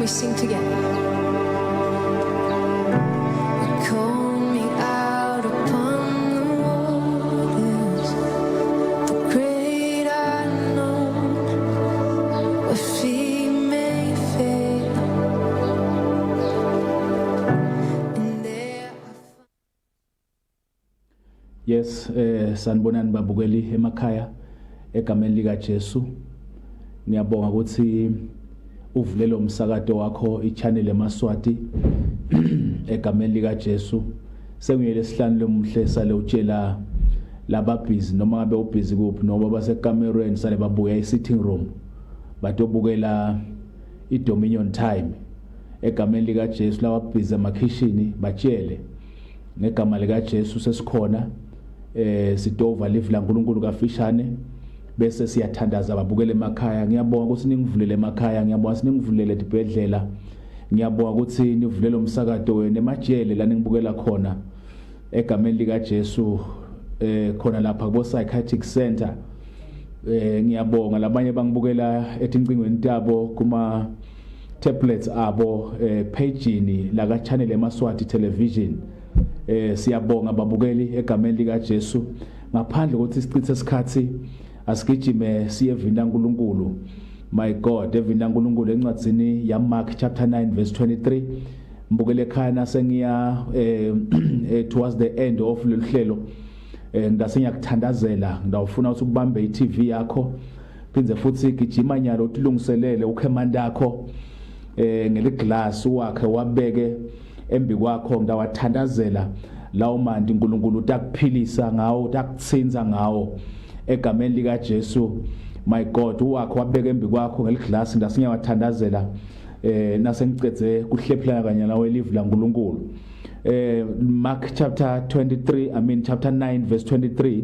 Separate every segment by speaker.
Speaker 1: we sing together? You call me out upon the waters, the great unknown, where feet may fail, and there
Speaker 2: Yes, sanibonani babukeli emakhaya egameni lika Jesu. Ngiyabonga ukuthi uvulele umsakazo wakho ichannel eMaswati egameni lika Jesu. Sengiyele sihlanu lomuhle sale utshela laba busy noma ngabe ubusy kuphi noma basekamerweni sale babuya e-sitting room batobukela iDominion Time egameni lika Jesu. Laba busy emakhishini batshele ngegama lika Jesu sesikhona sidova live la uNkulunkulu kafishane bese siyathandaza ababukele emakhaya. Ngiyabonga ukuthi ningivulele emakhaya, ngiyabonga ukuthi ningivulele dibhedlela, ngiyabonga ukuthi nivulele umsakazo wenu emajele la ningibukela khona egameni lika Jesu khona lapha kubo psychiatric center. Ngiyabonga labanye bangibukela etingcingweni tabo kuma tablets abo pageini la ka channel eMaswati television. Siyabonga babukeli egameni lika Jesu. Ngaphandle kokuthi sichithe isikhathi asigijime siye evinda uNkulunkulu. My God, evinda uNkulunkulu encwadzini ya Mark chapter 9 verse 23. Mbukele ekhaya nasengiya towards the end of lelihlelo. Ngase ngiyakuthandazela ngidawufuna ukuthi ubambe iTV yakho. Phinze futhi gijima nyalo utilungiselele ukhemanda yakho ngeliglass wakhe wabeke embi kwakho ngidawathandazela lawo mandi uNkulunkulu utakuphilisa ngawo utakutsinza ngawo egameni lika Jesu. My God, wakho wabeka embi kwakho ngeliglass ngasinyawathandazela nasengicedze kuhlephela kanye nawe live la uNkulunkulu. Mark chapter 9 verse 23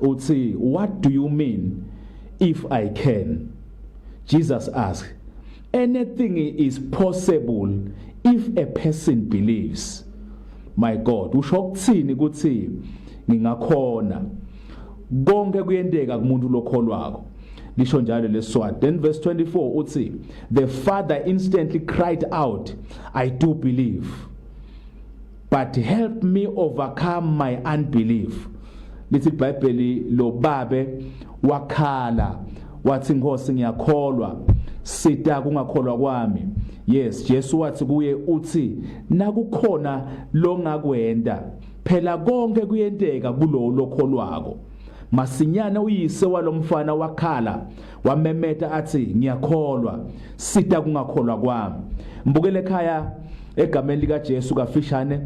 Speaker 2: uthi, what do you mean if I can? Jesus asked, anything is possible if a person believes. My God, usho ukuthini ukuthi ngingakhona? Konke kuyendeka kumuntu lokholwako. Lisho njalo leswati. Then verse 24 uthi, the father instantly cried out, I do believe, but help me overcome my unbelief. Lithi iBhayibheli lo babe wakhala wathi Nkosi ngiyakholwa, sita kungakholwa kwami. Yes, Jesu wathi kuye uthi nakukhona longakwenda, phela konke kuyenteka kulo lokholwako. Masinyana uyise walomfana wakhala wamemeta athi ngiyakholwa, sita kungakholwa kwami. Mbukele ekhaya egameni lika Jesu kafishane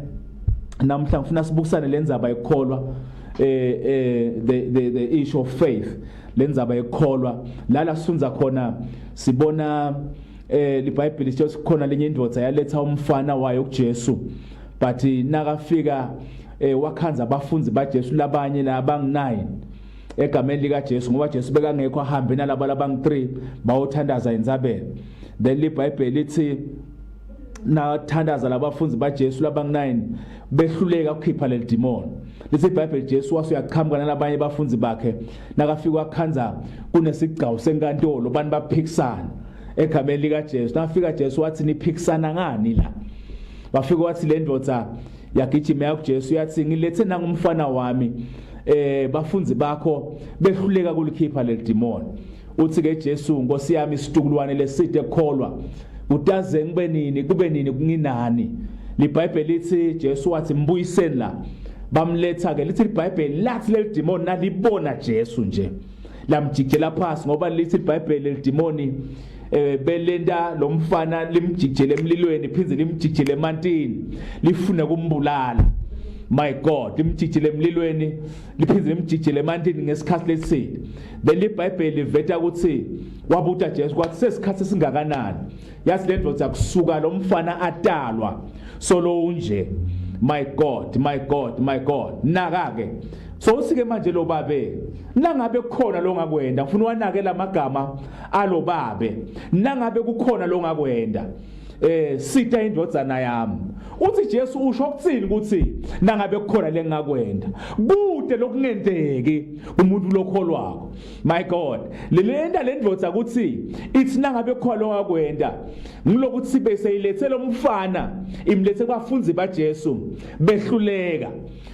Speaker 2: namhla ngifuna sibukisane lenzaba yekholwa the issue of faith. Lenzaba yekholwa lala sifunza khona sibona iBhayibheli sithi khona lenye indoda yaletha umfana wayo kuJesu, but nakafika wakhanza abafunzi baJesu labanye labangu9 egameni lika Jesu ngoba Jesu bekangekho ahambe nalabo labangu3 bawothandaza inzabeni. Then iBhayibheli lithi nathandaza labafunzi baJesu labangu9 behluleka ukukhipha le demon. Lithi iBhayibheli Jesu wasuyaqhamuka nalabanye bafunzi bakhe nakafika wakhanza kunesigcawu senkantolo bani baphikisana egameni lika Jesu. Nafika Jesu wathi niphikisana ngani la? Wafika wathi le ndoda yagijima kuJesu yathi ngilethe nangumfana wami bafunzi bakho behluleka kulikhipha le demon. Uthi ke Jesu, Nkosi yami isitukulwane leside ekholwa utaze ngibe nini kube nini kunginani. LiBhayibheli lithi Jesu wathi mbuyiseni la. Bamletha ke lithi iBhayibheli lathi le demon nalibona Jesu nje lamjikjela phansi ngoba lithi iBhayibheli le demoni belenda lomfana limjikjele emlilweni phinze limjikjele emantini lifuna kumbulala. My God, limjikjele emlilweni liphinze limjikjele emantini ngesikhathi leside. Then iBhayibheli liveta ukuthi wabuta Jesu kwathi sesikhathi singakanani yathi le ndoda kusuka lo mfana atalwa solo unje. My God, my God, my God. Naka ke so usike manje lo babe nangabe kukhona longakwenda ngifuna wanake lamagama alo babe nangabe kukhona longakwenda sitha indodana yami. Uthi Jesu usho ukuthini ukuthi nangabe kukhona lengakwenda kude lokungenteki umuntu lokholwako. My God, lelenda lendvodza ukuthi ithi nangabe kukhona lokwakwenda ngilokuthi sibe seyilethela umfana imlethe kwabafundi baJesu behluleka.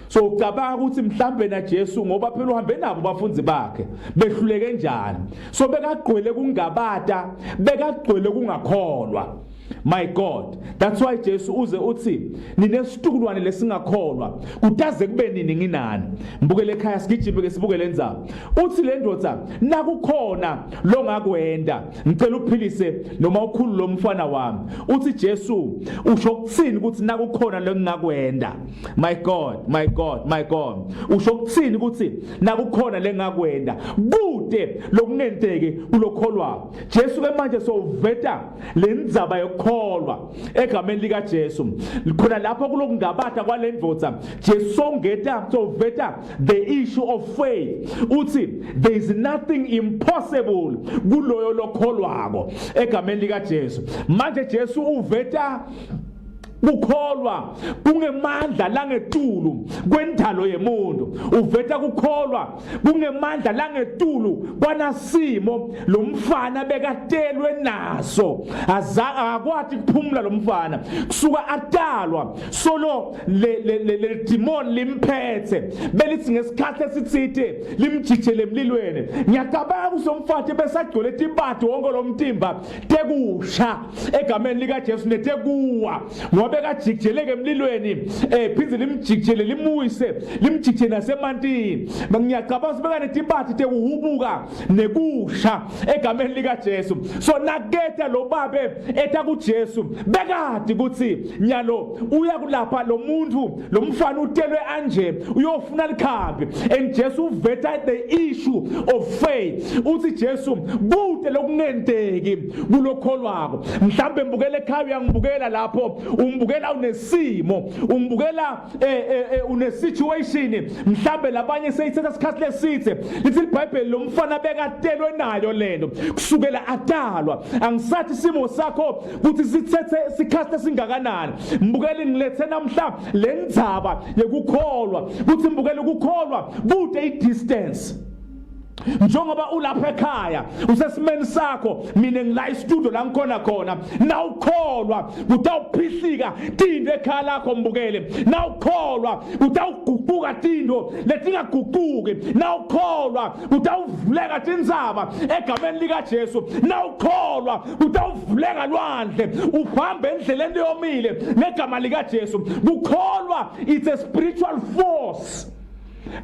Speaker 2: So ucabanga ukuthi mhlambe na Jesu ngoba phela uhambe nabo abafundi bakhe behluleke njani. So bekagqwele kungabata, bekagqwele kungakholwa. My God, that's why Jesu uze uthi ninesitukulwane lesingakholwa kudaze kube nini nginani. Mbukele ekhaya sigijime ke sibukele endzaba. Uthi le ndoda nakukhona lo ngakwenda ngicela uphilise noma ukhulu lo mfana wami. Uthi Jesu usho ukuthini ukuthi nakukhona lo ngakwenda. My God, my God, my God. Usho ukuthini ukuthi nakukhona le ngakwenda kude lokungenteki kulokholwa. Jesu ke manje soveta le ndzaba yokholwa egameni lika Jesu. Khona lapho kulokungabata kwalendvodza Jesu songeta soveta the issue of faith. Uthi there is nothing impossible kuloyo lokholwako egameni lika Jesu. Manje Jesu uveta kukholwa kungemandla langetulu kwendalo yemuntu. Uveta kukholwa kungemandla langetulu kwanasimo lo mfana bekatelwe naso akwathi kuphumula lo mfana kusuka atalwa solo le demon limphethe belithi ngesikhathi esithite limjijele emlilweni. Ngiyacabanga kusomfati besagcwele timpati wonke lo mtimba tekusha egameni lika Jesu netekuwa bekajijeleke emlilweni phinze limjikjele limuyise limjikjele nasemantini. Ngiyacabanga sibeka netimpati tekuhubuka nekusha egameni lika Jesu. So naketa lo babe eta ku Jesu bekade ukuthi nyalo uya kulapha lo muntu lo mfana utelwe anje uyofuna likhambi. And Jesu uveta the issue of faith. Uthi Jesu kude lokungenteki kulokholwako. Mhlambe mbukele ekhaya uyangibukela lapho umbukela unesimo umbukela une situation mhlambe labanye seyithetha isikhathi lesithe lithi iBhayibheli lo mfana bekatelwe nayo lento kusukela atalwa. Angisathi isimo sakho ukuthi sithethe isikhathi esingakanani. Mbukela ngilethe namhla lendzaba yekukholwa ukuthi mbukela ukukholwa kude idistance. Njengoba ulapha ekhaya usesimeni sakho mina ngila istudio la ngikhona khona nawukholwa utawuphihlika tinto ekhaya lakho. Mbukele nawukholwa utawuguquka tinto letingaguquki. Nawukholwa utawuvuleka tindzaba egameni lika Jesu. Nawukholwa utawuvuleka lwandle uhambe endleleni eyomile negama lika Jesu. Kukholwa it's a spiritual force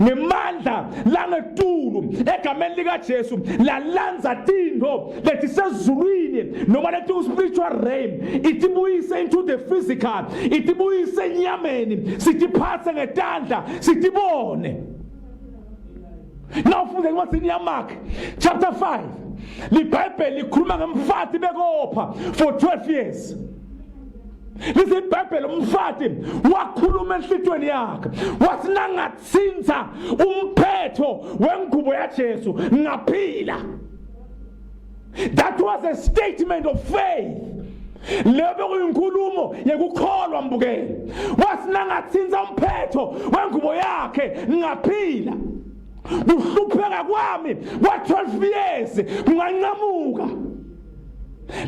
Speaker 2: ngemandla langetulu egameni lika Jesu lalanza tinto letisezulwini noma lethi spiritual realm itibuyise into the physical, itibuyise enyameni sitiphathe ngetandla sitibone. Now funde incwadi yaMark chapter 5 liBhayibheli likhuluma ngemfati bekopha for 12 years. Listen iBhayibheli umfati wakhuluma enhlitweni yakhe wathi nangatsinza umphetho wengubo yaJesu ngaphila. That was a statement of faith. Lebe kuyinkulumo yekukholwa. Mbukele wathi nangatsinza umphetho wengubo yakhe ngaphila. Kuhlupheka kwami kwa 12 years kunganqamuka.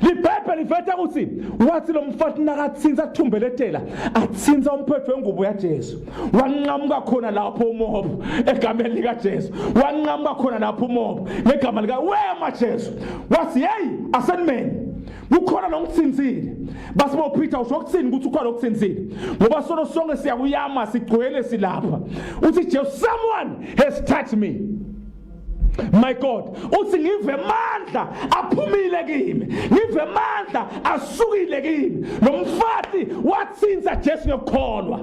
Speaker 2: LiBhayibheli liveta ukuthi wathi lo mfati nakatsinza thumbeletela atsinza umphetho wengubo yaJesu wanqamuka khona lapho umobo egameni lika Jesu. Wanqamuka khona lapho umobo ngegama lika wema Jesu. Wathi hey asenimeni kukhona lokutsinzile. Basibo Peter usho ukuthini ukuthi ukhona lokutsinzile ngoba sono sonke siyakuyama sigcwele silapha. Uthi Jesu someone has touched me. My God, uthi ngive mandla aphumile kimi, ngive mandla asukile kimi. Lo mfati watsinza Jesu ngokholwa.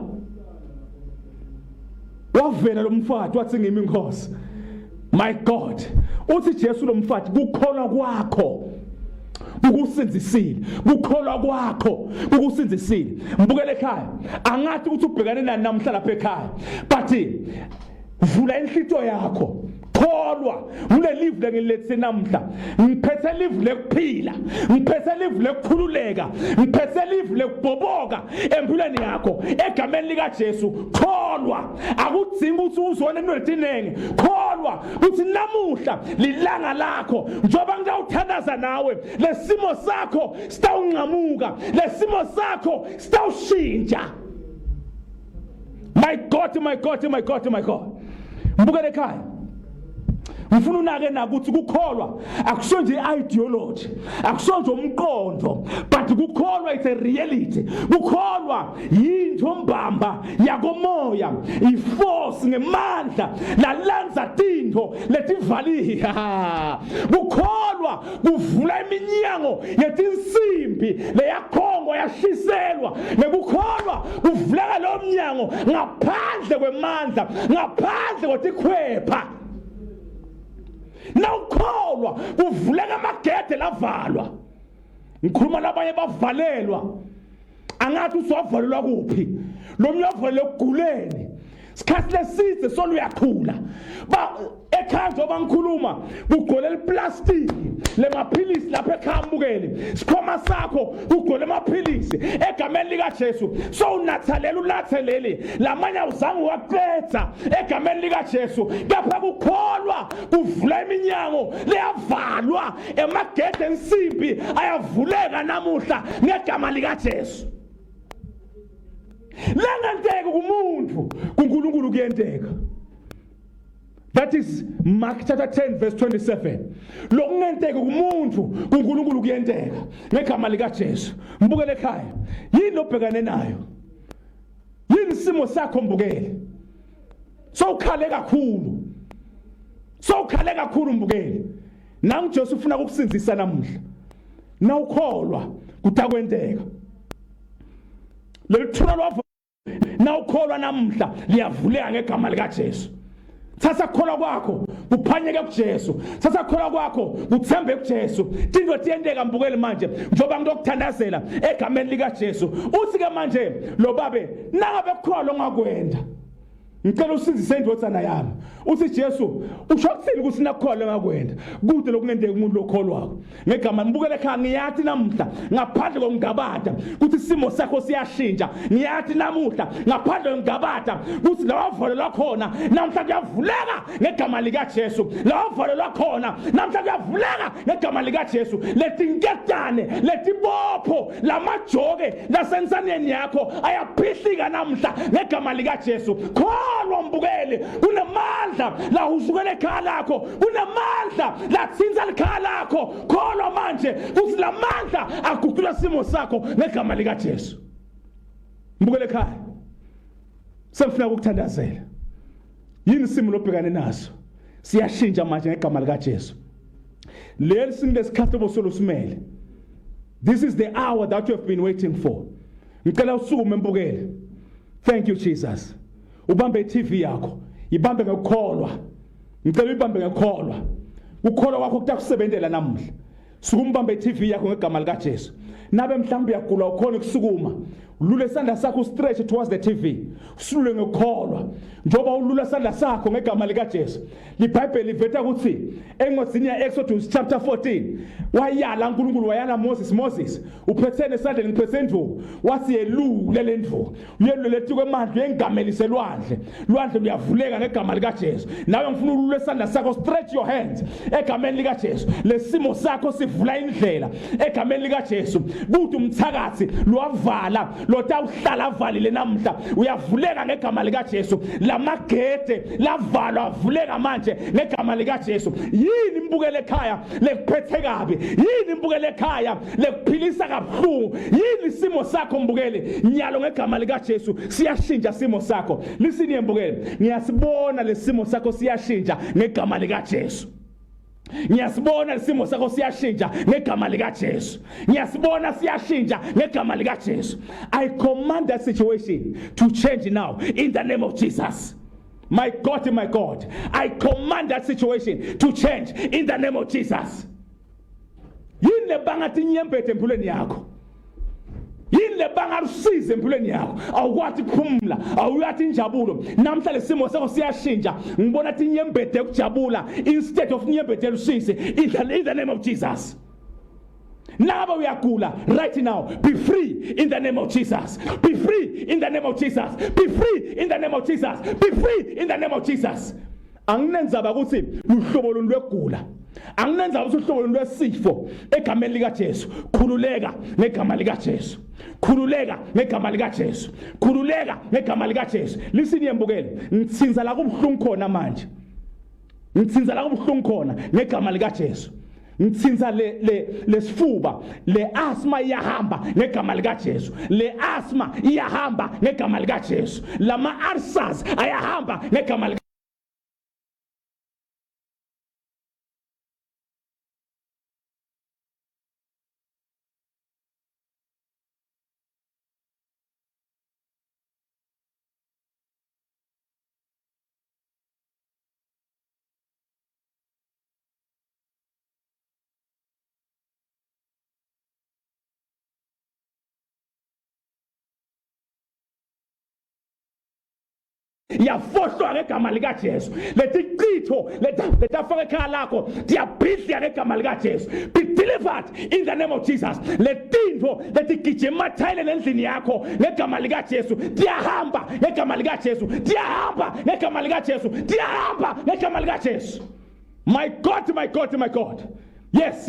Speaker 2: Wavela lo mfati wathi ngimi inkosi. My God, uthi Jesu lo mfati kukholwa kwakho ukusinzisile, kukholwa kwakho ukusinzisile. Mbukele ekhaya angathi ukuthi ubhekane nani namhla lapha ekhaya, but vula inhlito yakho kholwa ule live lengilethe namhla ngiphethe live lekuphila ngiphethe live lekukhululeka ngiphethe live lekubhoboka empilweni yakho egameni lika Jesu kholwa akudzingi ukuthi uzone into letinenge kholwa uthi namuhla lilanga lakho njoba ngizawuthandaza nawe lesimo sakho sitawunqamuka lesimo sakho sitawushintsha. My God, my God, my God, my God. Mbukele ekhaya. Ngifuna unake nakuthi kukholwa akusho nje ideology, akusho nje umqondo, but kukholwa it's a reality. Kukholwa yinto mbamba yakomoya, iforce ngemandla lalenza tinto letivaliha. Kukholwa kuvula iminyango yetinsimbi leyakhongo yashiselwa, nekukholwa kuvuleka lo mnyango ngaphandle kwemandla, ngaphandle kwetikhwepha. Nawukholwa kuvuleka amagede lavalwa. Ngikhuluma labanye bavalelwa. Angathi usovalelwa kuphi? Lo mnyavalelwe ekuguleni. Sikhathi leside solo uyakhula. Ba ekhaya njengoba ngikhuluma kugcwele iplastic lemaphilisi lapha ekhambukeni. Sikhoma sakho kugcwele amaphilisi egameni lika Jesu. So unathalela ulatheleli lamanye awuzange waqedza egameni lika Jesu. Kapha kukholwa kuvula iminyango leyavalwa emagede ensimbi ayavuleka namuhla ngegama lika Jesu. Langanteka kumuntu kuNkulunkulu kuyenteka. That is Mark chapter 10 verse 27. Lokungenteka kumuntu kuNkulunkulu kuyenteka ngegama lika Jesu. Mbukele ekhaya. Yini lobhekane nayo? Yini isimo sakho mbukele? Sowukhale kakhulu. Sowukhale kakhulu mbukele. Nangu Jesu ufuna ukukusinzisa namuhla. Nawukholwa kutakwenteka. Lelithuna lwavo nawukholwa namuhla liyavuleka ngegama lika Jesu. Thatha kukholwa kwakho kuphanyeke kuJesu. Thatha kukholwa kwakho kuthembe kuJesu. Tinto tiyenteka mbukele manje njoba ngizokuthandazela egameni lika Jesu. Uthi ke manje lo babe nangabe kukholwa ongakwenda. Ngicela usinzise indodana yami. Uthi Jesu usho ukuthini ukuthi nakukholwa ngakwenda. Kude lokungenteka umuntu lokholwako. Ngegama ngibukele ekhaya ngiyathi namuhla ngaphandle kokungabada ukuthi isimo sakho siyashintsha. Ngiyathi namuhla ngaphandle kokungabada ukuthi lawavalelwa khona namhla kuyavuleka ngegama lika Jesu. Lawavalelwa khona namhla kuyavuleka ngegama lika Jesu. Letinketane letibopho lamajoke lasensaneni yakho ayaphihlika namhla ngegama lika Jesu. Kholwa mbukele kunamandla la usukele ekhaya lakho kunamandla la tsinza ekhaya lakho kholwa manje ukuthi lamandla aguqula isimo sakho ngegama lika Jesu. Mbukele ekhaya sefuna ukuthandazela yini isimo lobhekane naso siyashintsha manje ngegama lika Jesu. Lesi ngesikhathi bosolusumele. This is the hour that you have been waiting for. Ngicela usukume mbukele. Thank you Jesus. Ubambe TV yakho ibambe ngekholwa. Ngicela ibambe ngekholwa. Ukholwa kwakho kutakusebenzela namuhla. Sukumbambe TV yakho ngegama lika Jesu. Nabe mhlawumbe uyagula ukhona ukusukuma. Ulule isandla sakho stretch towards the TV. Usulule ngekholwa. Njoba ulula isandla sakho ngegama lika Jesu. LiBhayibheli liveta ukuthi encwadini ya Exodus chapter 14 wayala uNkulunkulu wayala Moses uphethene esandleni ngiphethe indvu wathi yelule lendvu uyelule lethi kwemandla yengamelise lwandle luyavuleka ngegama lika Jesu. Nawe ngifuna ulule isandla sakho stretch your hands egameni lika Jesu. Lesimo sakho sivula indlela egameni lika Jesu. Kuthi umthakathi lwavala lotawuhlala avalile namhla uyavuleka ngegama lika Jesu. Lamagede lavalwa avuleka manje ngegama lika Jesu. Yini imbukele ekhaya lekuphethe kabi? Yini imbukele ekhaya lekuphilisa kabuhlungu? Yini isimo sakho mbukele? Nyalo ngegama lika Jesu siyashintsha isimo sakho. Listen yembukele, ngiyasibona lesimo sakho siyashintsha ngegama lika Jesu. Ngiyasibona isimo sakho siyashintsha ngegama lika Jesu. Ngiyasibona siyashintsha ngegama lika Jesu. I command that situation to change now in the name of Jesus. My God, my God, I command that situation to change in the name of Jesus. Yini lebanga tinyembethe empilweni yakho? Yini yini bangalusiza empilweni yakho awukwathi kuphumula awuyathi injabulo namhlanje simo sakho siyashintsha ngibona ukuthi inyembede ukujabula instead of inyembede elusise in the name of Jesus. Now uyagula right now, be free in the name of Jesus. Be free in the name of Jesus. Be free in the name of Jesus. Be free in the name of Jesus. Anginenzaba ukuthi uhlobo lwegula. Anginenzaba ukuthi uhlobo lwesifo egameni lika Jesu. Khululeka ngegama lika Jesu. Khululeka ngegama lika Jesu. Khululeka ngegama lika Jesu. Listen yembukele, ngitsinza la kubhlungu khona manje. Ngitsinza la kubhlungu khona ngegama lika Jesu. Ngitsinza lesifuba le asthma iyahamba ngegama lika Jesu. Le asthma iyahamba ngegama lika Jesu. Lama ulcers ayahamba ngegama lika yafohlwa ngegama lika Jesu. Lethi qitho letafaka ekhaya lakho diyabhidla ngegama lika Jesu. Be delivered in the name of Jesus. Letintfo letigijima thayile endlini yakho ngegama lika Jesu diyahamba ngegama lika Jesu. Diyahamba ngegama lika Jesu. Diyahamba ngegama lika Jesu. My God, my God, my God. Yes.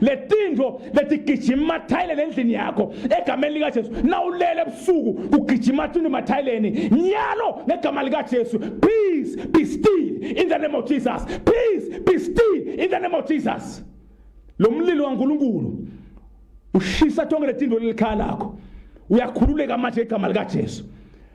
Speaker 2: Letintfo letigijima thayile endlini yakho egameni lika Jesu. Nawulele ebusuku ugijima thini mathayileni nyalo ngegama lika Jesu. Peace be still in the name of Jesus. Peace be still in the name of Jesus. Lo mlilo kaNkulunkulu ushisa tonke letintfo lelikhaya lakho. Uyakhululeka manje ngegama lika Jesu.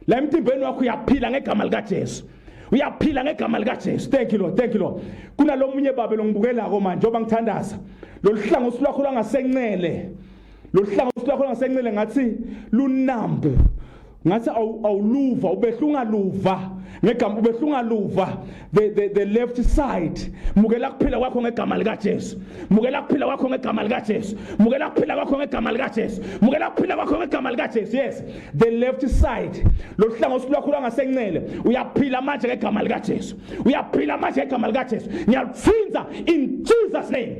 Speaker 2: La emtimbeni wakho uyaphila ngegama lika Jesu. Uyaphila ngegama lika Jesu. Thank you Lord, thank you Lord. Kuna lo munye babe lo ngibukelako manje njoba ngithandaza. Lo hlangothi lwakho langasenqele. Lo hlangothi lwakho langasenqele ngathi lunambu. Ngathi awuluva ubehlunga luva ngegama ubehlunga luva the left side. Mukela kuphila kwakho ngegama lika Jesu. Mukela kuphila kwakho ngegama lika Jesu. Mukela kuphila kwakho ngegama lika Jesu. Mukela kuphila kwakho ngegama lika Jesu. Yes, the left side. Lo hlangothi lwakho langasenqele uyaphila manje ngegama lika Jesu. Uyaphila manje ngegama lika Jesu. Ngiyatsinza in Jesus name.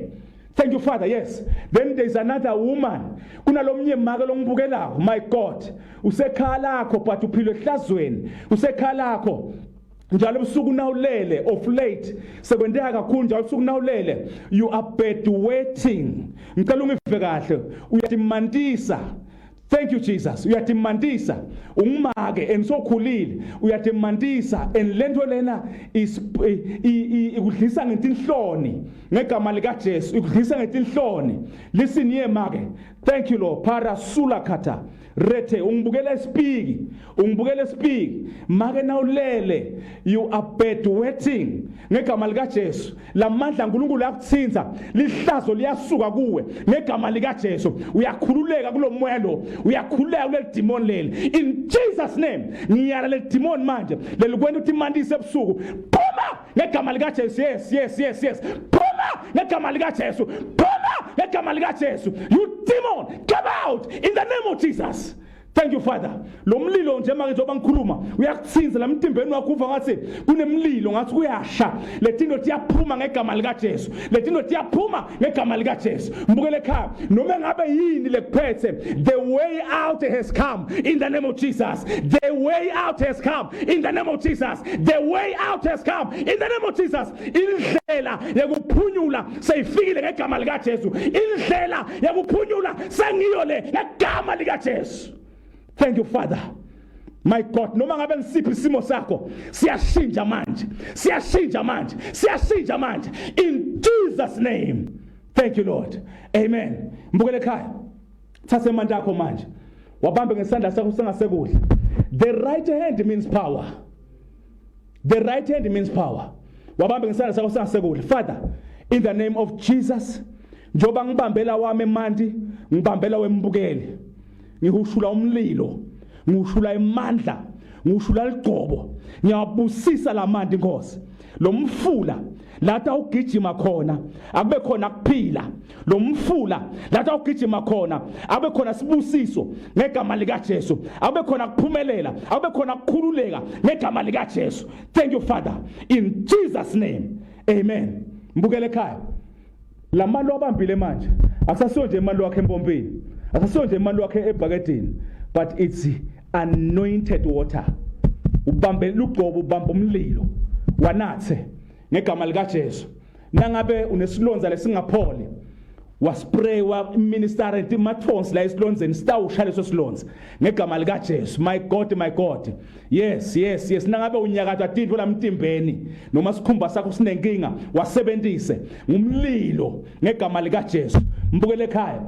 Speaker 2: Thank you Father. Yes, then there is another woman. Kuna lo mnye make lo ngibukelayo. My God, usekhala lakho but uphile ehlazweni. Usekhala lakho njalo ubusuku nawulele of late sekwendeka kakhulu njalo ubusuku nawulele you are bedwetting. Ngicela ungive kahle uyadimandisa. Thank you Jesus. Uyadimandisa ungimake ensokhulile uyadimandisa and lento lena is ikudlisa ngetinhloni ngegama lika Jesu ikudlisa ngetinhloni. Listen here make. Thank you Lord. Parasula kata rete ungibukela speak make nawulele you are bedwetting ngegama lika Jesu. Lamandla uNkulunkulu yakutsinza lihlazo liyasuka kuwe ngegama lika Jesu. Uyakhululeka kulo moya lo. Uyakhuleka kule demon leli in Jesus name. Ngiyala le demon manje lelikwenda uthi mandise ebusuku phuma ngegama lika Jesu. Yes. Phuma ngegama lika Jesu. Phuma ngegama lika Jesu. You demon, come out in the name of Jesus. Thank you Father. Lo mlilo nje manje njoba ngikhuluma uyakutsinza la mtimbeni wakho uva ngathi kunemlilo ngathi kuyasha. Letino tiyaphuma ngegama lika Jesu. Letino tiyaphuma ngegama lika Jesu. Mbukele ekhaya noma ngabe yini lekuphethe the way out has come in the name of Jesus. The way out has come in the name of Jesus. The way out has come in the name of Jesus. Indlela yakuphunyula seyifikile ngegama lika Jesu. Indlela yakuphunyula sengiyole ngegama lika Jesu. Thank you Father. My God, noma ngabe ngisiphi isimo sakho siyashintsha manje in Jesus name. Thank you Lord. Amen. Mbukele ekhaya thathe amandla akho manje wabambe ngesandla sakho sengasekudla. The right hand means power. The right hand means power. Wabambe ngesandla sakho sengasekudla. Father, in the name of Jesus, njoba ngibambela wami mandi ngibambela wembukele. Ngihushula umlilo, ngihushula imandla, ngisho laligcobo ngiyabusisa lamandla inkosi lo mfula lata ugijima khona akube khona kuphila lo mfula lata ugijima khona akube khona sibusiso ngegama lika Jesu akube khona kuphumelela akube khona ukukhululeka ngegama lika Jesu. Thank you Father in Jesus name amen. Mbukele ekhaya lamandla abambile manje akusasiyo nje imandla wakhe empompini akusasiyo nje imandla wakhe ebhakedini but it's anointed water. Ubambe lugcobo ubamba umlilo wanathe ngegama lika Jesu. Nangabe unesilonza lesingapholi waspray wa minister and mathons la isilonzeni sitawusha leso silonza ngegama lika Jesu. My God yes nangabe unyakatha tintfo lamtimbeni noma sikhumba sakho sinenkinga wasebenzise ngumlilo ngegama lika Jesu. Mbukele ekhaya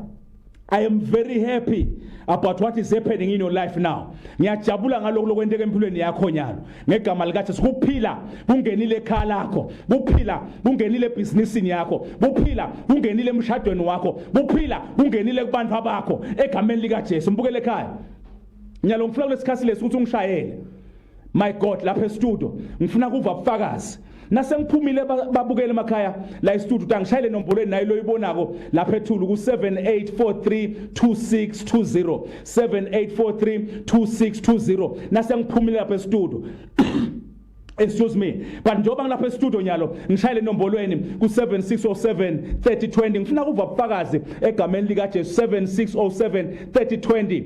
Speaker 2: I am very happy about what is happening in your life now. Ngiyajabula ngalokho lokwenteka empilweni yakho nyalo ngegama lika Jesu. Kuphila kungenile ekhaya lakho, kuphila kungenile ebusinessini yakho, kuphila kungenile emshadweni wakho, kuphila kungenile kubantu abakho egameni lika Jesu. Mbukele ekhaya nyalo ngifuna kulesikhathi lesi ukuthi ungishayele. My God lapha e-studio ngifuna kuva ubufakazi nasengiphumile babukele emakhaya la e-studio tangishayele nombolweni nayo loyibonako lapha ethulu ku 78432620 78432620 nasengiphumile lapha e-studio. Excuse me but njoba ngilapha e-studio nyalo ngishayele nombolweni ku 7607 3020 ngifuna kuva ubufakazi egameni lika Jesu 7607 3020.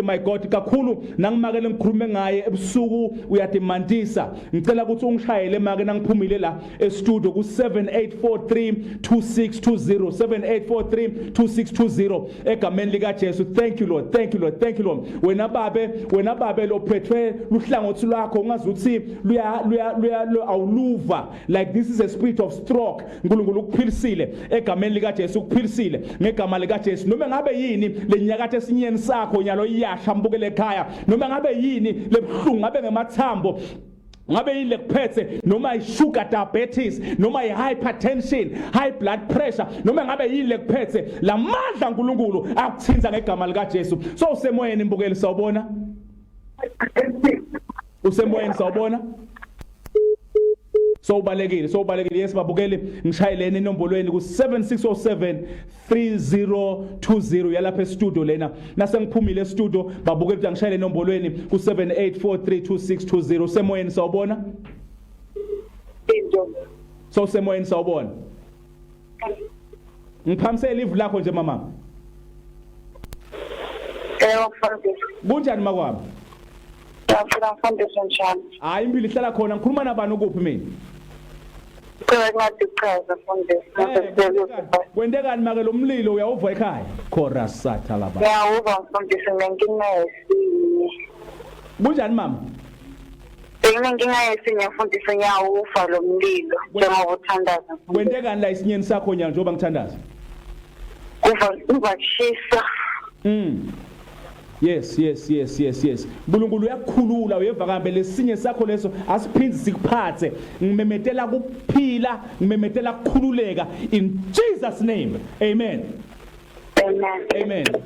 Speaker 2: My God kakhulu nangimakele ngikhulume ngaye ebusuku uyadimandisa ngicela ukuthi ungishayele make nangiphumile la e-studio ku 78432620 78432620 egameni lika Jesu. Thank you Lord. Wena babe lo phethwe luhlangothi lwakho ungazuthi awuluva like this is a spirit of stroke. Nkulunkulu ukuphilisile egameni lika Jesu ukuphilisile ngegama lika Jesu. Noma ngabe yini lenyakathe esinyeni sakho nyalo iyasha mbukele ekhaya noma ngabe yini lebhlungu ngabe ngemathambo ngabe yini lekuphethe noma i-sugar diabetes noma i-hypertension high blood pressure noma ngabe yini lekuphethe lamandla nkulunkulu akuthinza ngegama lika Jesu. So usemoyeni mbukeli sawubona usemoyeni sawubona so ubalekile yes babukeli ngishayeleni enombolweni ku 7607 3020 yalapha e-studio lena nasengiphumile e-studio babukeli ukuthi ngishayele enombolweni ku 78432620 semoyeni sawubona so semoyeni sawubona ngiphamsela live lakho nje mama kunjani makwami
Speaker 3: ngiyafuna mfundisi njani
Speaker 2: hayi impilo ihlala khona ngikhuluma nabani ukuphi mina
Speaker 3: ngathi mfundisi
Speaker 2: kwendekani make lo mlilo uyawuva ekhaya khorasatha laba
Speaker 3: ngiyawuva mfundisi nginenkinga yesinye
Speaker 2: kunjani mama
Speaker 3: nginenkinga yesinye mfundisi ngiyawuva lo mlilo njengoba uthandaza
Speaker 2: kwendekani la isinyeni sakho nyalo njengoba ngithandaza
Speaker 3: kuva kushisa
Speaker 2: Yes. Nkulunkulu uyakukhulula uyeva kambe lesinye sakho leso asiphindi sikuphathe ngimemetela kuphila ngimemetela kukhululeka in Jesus name. Amen.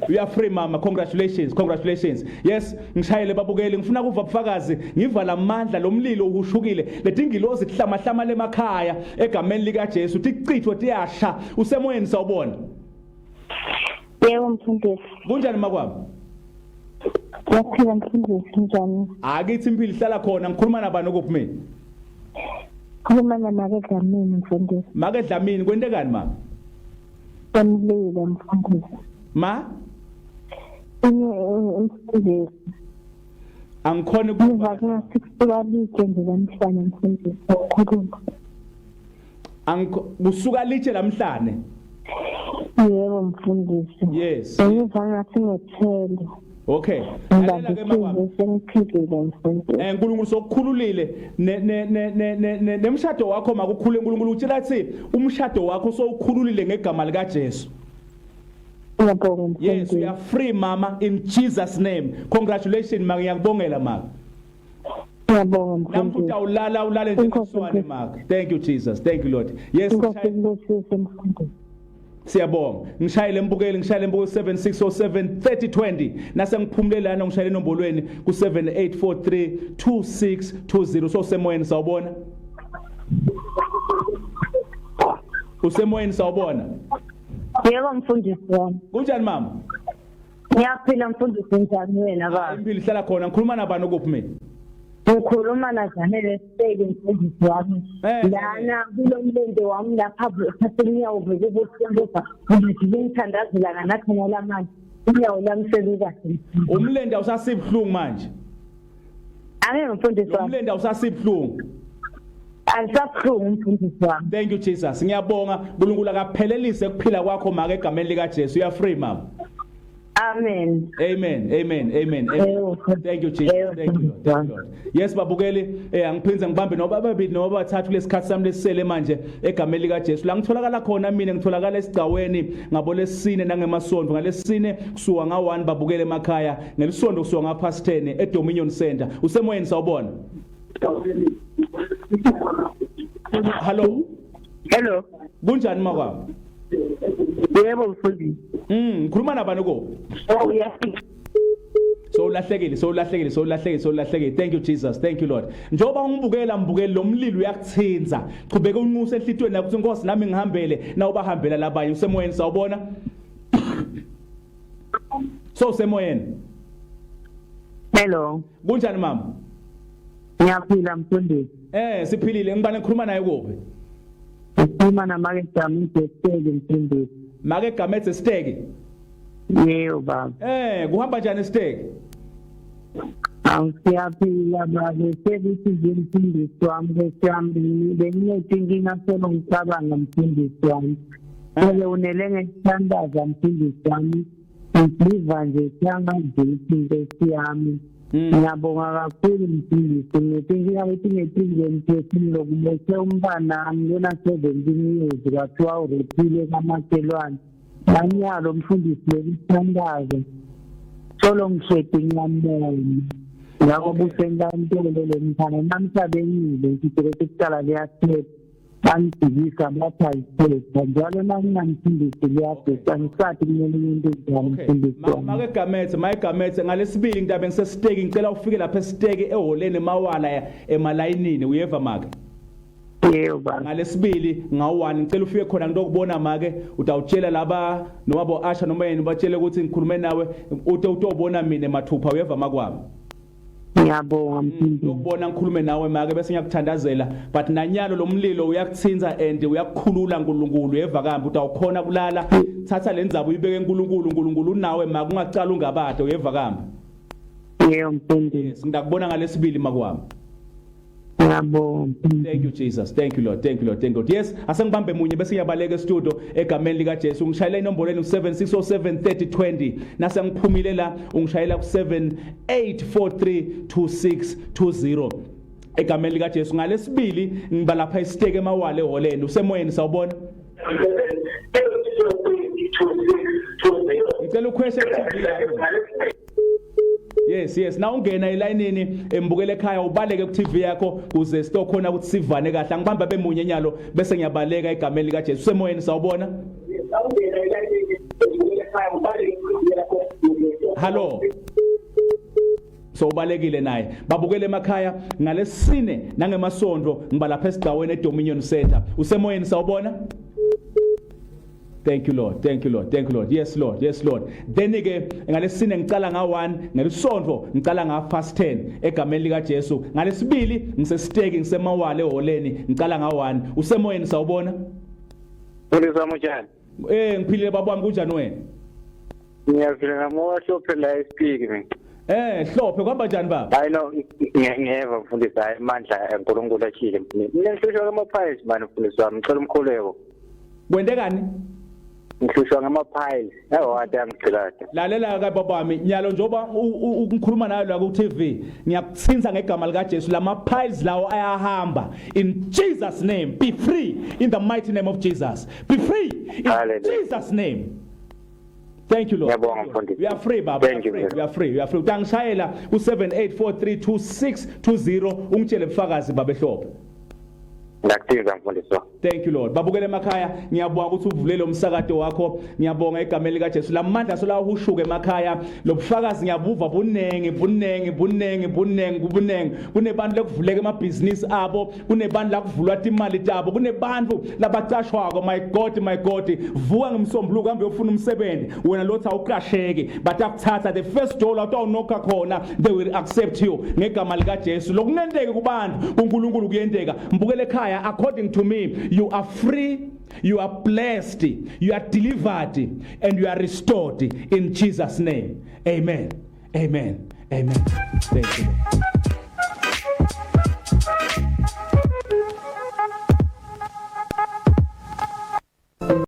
Speaker 2: You are free mama. Congratulations. Yes, ngishayele babukeli ngifuna kuva ubufakazi ngiva lamandla lomlilo uhushukile letingilozi hlamahlama lemakhaya egameni lika Jesu ticithwe tiyasha usemoyeni sawubona.
Speaker 3: Yebo mfundisi.
Speaker 2: Kunjani makwami?
Speaker 3: Yaphila mfundisi njani?
Speaker 2: Akithi impilo ihlala khona ngikhuluma nabani okuphi mina?
Speaker 3: Khuluma namake Dlamini mfundisi.
Speaker 2: Make Dlamini kwentekani mama?
Speaker 3: Emlilo mfundisi.
Speaker 2: Ma?
Speaker 3: Mfundisi.
Speaker 2: Angikhona ukuva.
Speaker 3: Ngisuka litshe nje lamhlanje mfundisi. Khuluma.
Speaker 2: Kusuka litshe lamhlanje.
Speaker 3: Yebo mfundisi.
Speaker 2: Yes.
Speaker 3: Ngiva ngathi ngethele.
Speaker 2: Okay. Lalela ke mama.
Speaker 3: Sengiphilile mfundisi.
Speaker 2: Nkulunkulu sokukhululile nemshado wakho makukhule uNkulunkulu utshela athi umshado wakho sowukhululile ngegama lika Jesu. Yes, we are free mama in Jesus name. Congratulations mama ngiyakubongela mama.
Speaker 3: Ngiyabonga mfundisi.
Speaker 2: Namfuta ulale njengeswane mama. Thank you Jesus. Thank you Lord. Yes. Siyabonga. Ngishayele mbukeli 76073020 nase ngiphumulelana ngishayele enombolweni ku 78432620 so semoyeni sawubona. Usemoyeni sawubona.
Speaker 3: Yebo mfundisi wami.
Speaker 2: Kunjani mama?
Speaker 3: Ngiyaphila mfundisi njani wena baba?
Speaker 2: Impilo ihlala khona ngikhuluma nabani okuphi mina?
Speaker 3: Ngikhuluma naZanele State mfundisi wami. Lana kulomlende wami lapha esikhathini yawuvele ukuthi ngithandazela nganakhona lamanje. Inyawo lami selikahle.
Speaker 2: Umlende awusasibhlungu manje.
Speaker 3: Ake mfundisi wami.
Speaker 2: Umlende awusasibhlungu.
Speaker 3: Alisabhlungu mfundisi wami.
Speaker 2: Thank you Jesus. Ngiyabonga uNkulunkulu akaphelelise ukuphila kwakho make egameni lika Jesu. You are free mama.
Speaker 3: Amen.
Speaker 2: Amen. Thank you Jesus. Thank you Lord. Yes babukeli angiphinze ngibambe noba babili noba bathathu lesikhathi sami lesisele manje egameni lika Jesu. La ngitholakala khona mina ngitholakala esigcaweni ngabo lesine nangemasonto ngalesine kusuka nga1 babukele emakhaya ngelisonto kusuka ngapast 10 eDominion Center. Usemoyeni sawubona. Hello.
Speaker 3: Hello.
Speaker 2: Kunjani makwabo?
Speaker 3: Yebo mfundisi.
Speaker 2: Ngikhuluma nabani ko?
Speaker 3: Oh yes.
Speaker 2: So ulahlekile. Thank you Jesus. Thank you Lord. Njoba ungibukela mbukeli lo mlilo uyakuthinza. Qhubeka unquse enhlitweni yakho ukuthi Nkosi nami ngihambele na ubahambela labanye. Usemoyeni sawubona? So usemoyeni.
Speaker 3: Hello.
Speaker 2: Kunjani mama?
Speaker 3: Ngiyaphila mfundisi.
Speaker 2: Siphilile ngibane ngikhuluma naye kuphi?
Speaker 3: Ngikhuluma namake Gamete Stege mfundisi.
Speaker 2: Make Gamete Stege.
Speaker 3: Yebo baba.
Speaker 2: Kuhamba njani Stege?
Speaker 3: Siyaphila baba sebithi mfundisi wami besiyami benginethinkinga solo ngicabanga mfundisi wami. Ake unele ngesithandaza mfundisi wami. Ngiva nje siyangazisi into yami. Ngiyabonga kakhulu mfundisi ngithi ngiphile mthethini lokubese umbana ngena 17 years kwathiwa urethile kaMakelwane manyalo mfundisi lekuthandaza solo ngishede ngiyamona ngakho busengantolo lemthana namsabenile ngithi kuqala liyathetha angidikisa bathayithetha njalo nangingamfundisi liyabheka ngisathi kumele into njani mfundisi
Speaker 2: make Gamete ngalesibili ngitabe ngisesteki ngicela ufike lapha esiteki eholeni mawala emalayinini uyeva make
Speaker 3: yebo baba
Speaker 2: ngalesibili nga1 ngicela ufike khona ngitokubona make utawutshela laba noma bo Asha noma yini batshele ukuthi ngikhulume nawe utobona mina emathupha uyeva makwami.
Speaker 3: Ngiyabonga mfundisi.
Speaker 2: Ukubona ngikhulume nawe make bese ngiyakuthandazela but nanyalo lomlilo uyakuthinza and uyakukhulula uNkulunkulu eva kambe utawukhona kulala thatha lenzaba uyibeke uNkulunkulu unawe make ungacala ungabade uyeva kambe.
Speaker 3: Yebo mfundisi.
Speaker 2: Ngidakubona ngalesibili makwami.
Speaker 3: Ngiyabonga.
Speaker 2: Thank you Jesus. Thank you Lord. Yes, asengibambe munye bese ngiyabaleka e-studio egameni lika Jesu. Ngishayela inombolweni 76073020 nase ngiphumile la ungishayela ku 78432620 egameni lika Jesu. Ngalesibili ngiba lapha isiteke emawale eholeni. Usemoyeni sawubona? Ngicela ukhweshe TV yakho. Yes na ungena elayinini embukele ekhaya ubaleke ku TV yakho kuze sitokhona ukuthi sivane kahle angibamba bemunye nyalo bese ngiyabaleka egameni lika Jesu. Semoyeni sawubona? Ungena elayinini embukele ekhaya ubaleke ku TV yakho. Hello. So ubalekile naye babukele emakhaya ngalesine nangemasonto ngiba lapha esigcaweni eDominion Center. Usemoyeni sawubona? Thank you Lord. Yes Lord. Then ke ngalesine ngicala nga1 ngelisonto ngicala nga 10 egameni lika Jesu. Ngalesibili ngisesteki ngisemawale eholeni ngicala nga1. Usemoyeni sawubona?
Speaker 4: Ulizwa mujani?
Speaker 2: Ngiphilile babami kunjani wena?
Speaker 4: Ngiyaphila ngamoya hlophe la espeak mina.
Speaker 2: Hlophe kwamba njani baba?
Speaker 4: Hayi no ngiyeva mfundisi hayi amandla eNkulunkulu akhile mfundisi. Mina ngihlushwa ngamapiles manje mfundisi wami ngicela umkhuleko.
Speaker 2: Kwendekani?
Speaker 4: Ngihlushwa ngamapiles. Wathi angicilada.
Speaker 2: Lalela ka babami nyalo njoba ukukhuluma nayo la ku TV ngiyakuthinza ngegama lika Jesu lama piles lawo ayahamba in Jesus name. Be free in the mighty name of Jesus. Be free in Jesus name. Thank you Lord. We are free baba. We are free. Utangishayela ku 78432620 ungitshele mfakazi baba ehlophe.
Speaker 4: Ngiyakuthokoza mfundisi wami.
Speaker 2: Thank you Lord. Babukele emakhaya, ngiyabonga ukuthi uvulele umsakazo wakho. Ngiyabonga igama likaJesu. Lamandla sola uhushuke emakhaya. Lobufakazi ngiyabuva bunengi. Kunebantu lekuvuleka emabhizinisi abo, kunebantu la kuvulwa imali tabo, kunebantu labacashwako. My God, vuka ngimsombuluko hambe uyofuna umsebenzi. Wena lothi awuqasheke, batakuthatha the first door la unokha khona, they will accept you. Ngegama likaJesu. Lokunenteke kubantu, uNkulunkulu kuyenteka. Mbukele ekhaya, according to me, you are free, you are blessed, you are delivered, and you are restored in Jesus' name. Amen. Thank you.